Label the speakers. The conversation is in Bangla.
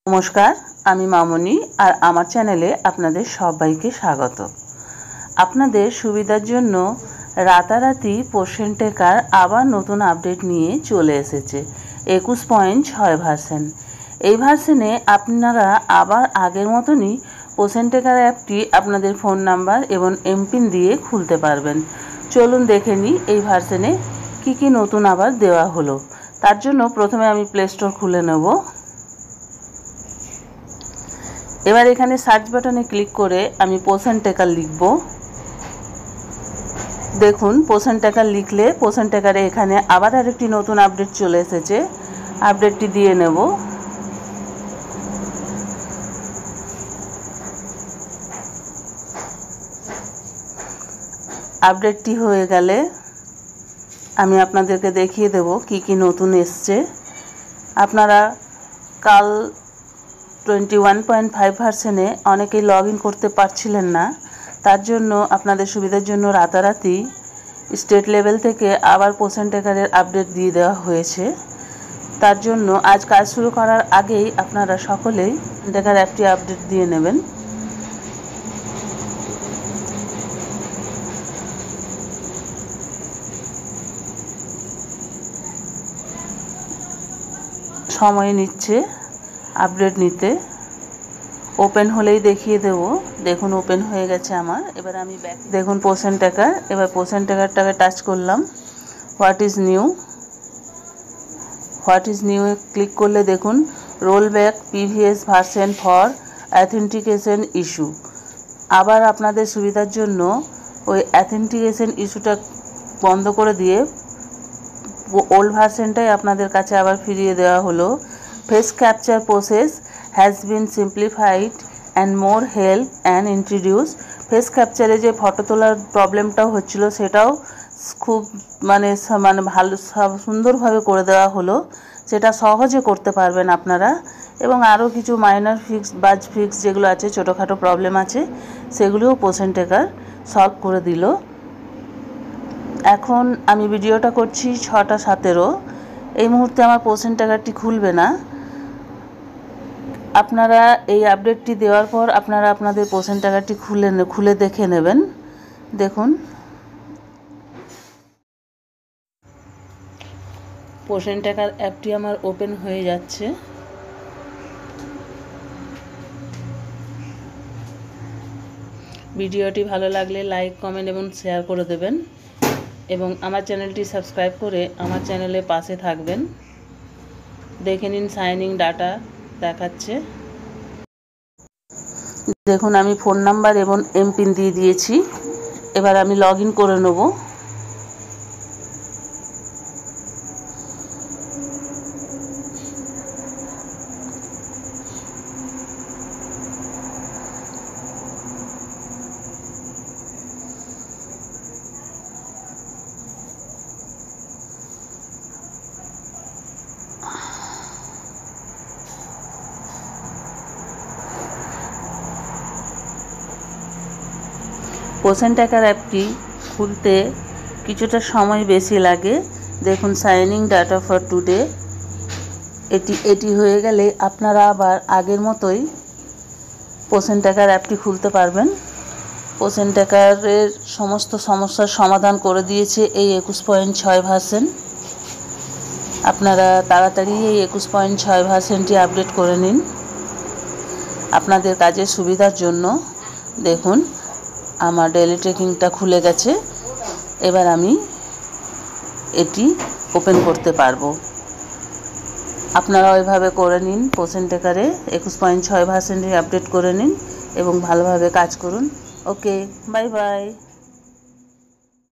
Speaker 1: নমস্কার, আমি মামনি আর আমার চ্যানেলে আপনাদের সবাইকে স্বাগত। আপনাদের সুবিধার জন্য রাতারাতি পোর্শন টেকার আবার নতুন আপডেট নিয়ে চলে এসেছে 21.6 ভার্সন। এই ভার্সনে আপনারা আবার আগের মতনই পোর্শন টেকার অ্যাপটি আপনাদের ফোন নাম্বার এবং এমপিন দিয়ে খুলতে পারবেন। চলুন দেখে নিই এই ভার্সনে কি নতুন আবার দেওয়া হলো। তার জন্য প্রথমে আমি প্লে স্টোর খুলে নেব। এবার এখানে সার্চ বাটনে ক্লিক করে আমি পোর্শন টেকার লিখব। দেখুন পোর্শন টেকার লিখলে পোর্শন টেকারে এখানে আবার আরেকটি নতুন আপডেট চলে এসেছে। আপডেটটি দিয়ে নেব। আপডেটটি হয়ে গেলে আমি আপনাদেরকে দেখিয়ে দেব কি নতুন এসছে। আপনারা কাল 21.5 ভার্সনে অনেকেই লগ ইন করতে পারছিলেন না, তার জন্য আপনাদের সুবিধার জন্য রাতারাতি স্টেট লেভেল থেকে আবার পোর্শন টেকারের আপডেট দিয়ে দেওয়া হয়েছে। তার জন্য আজ কাজ শুরু করার আগেই আপনারা সকলেই টেকার অ্যাপটি আপডেট দিয়ে নেবেন। সময় নিচ্ছে আপডেট নিতে। ওপেন হলেই দেখিয়ে দেব। দেখুন ওপেন হয়ে গেছে আমার। এবার আমি ব্যাক দেখুন পোর্শন টেকার। এবার পোর্শন টেকারটাকে টাচ করলাম। What is new A click করলে দেখুন roll back previous version for authentication issue. আবার আপনাদের সুবিধার জন্য ওই অথেন্টিকেশন ইস্যুটা বন্ধ করে দিয়ে ওল্ড ভার্সনটাই আপনাদের কাছে আবার ফিরিয়ে দেওয়া হলো। Face capture process has been simplified and more help and introduce. Face ক্যাপচারে যে ফটো তোলার প্রবলেমটাও হচ্ছিল সেটাও খুব ভালো সুন্দরভাবে করে দেওয়া হলো। সেটা সহজে করতে পারবেন আপনারা। এবং আরও কিছু মাইনর বাজ ফিক্স যেগুলো আছে, ছোটোখাটো প্রবলেম আছে, সেগুলিও পোর্শন টেকার সলভ করে দিল। এখন আমি ভিডিওটা করছি 6:17। এই মুহূর্তে আমার পোর্শন টেকারটি খুলবে না। আপনারা এই আপডেটটি দেওয়ার পর আপনারা আপনাদের পোর্শন টেকারটি খুলে দেখে নেবেন। দেখুন পোর্শন টেকার অ্যাপটি আমার ওপেন হয়ে যাচ্ছে। ভিডিওটি ভালো লাগলে লাইক, কমেন্ট এবং শেয়ার করে দেবেন এবং আমার চ্যানেলটি সাবস্ক্রাইব করে আমার চ্যানেলের পাশে থাকবেন। দেখে নিন সাইনিং ডাটা দেখাচ্ছে। দেখুন আমি ফোন নাম্বার এবং এমপিন দিয়ে দিয়েছি। এবার আমি লগ ইন করে নেব। পোর্শন টেকার অ্যাপটি খুলতে কিছুটা সময় বেশি লাগে। দেখুন সাইনিং ডাটা ফর টুডে এটি হয়ে গেলে আপনারা আবার আগের মতোই পোর্শন টেকার অ্যাপটি খুলতে পারবেন। পোর্শন টেকারের সমস্ত সমস্যার সমাধান করে দিয়েছে এই 21.6 ভার্সন। আপনারা তাড়াতাড়ি এই 21.6 ভার্সনটি আপডেট করে নিন আপনাদের কাজের সুবিধার জন্য। দেখুন আমার ডেইলি ট্রেকিংটা খুলে গেছে। এবার আমি এটি ওপেন করতে পারবো। আপনারা ওইভাবে করে নিন। পোর্শন টেকারে 21.6 ভার্সনটি আপডেট করে নিন এবং ভালোভাবে কাজ করুন। ওকে, বাই বাই।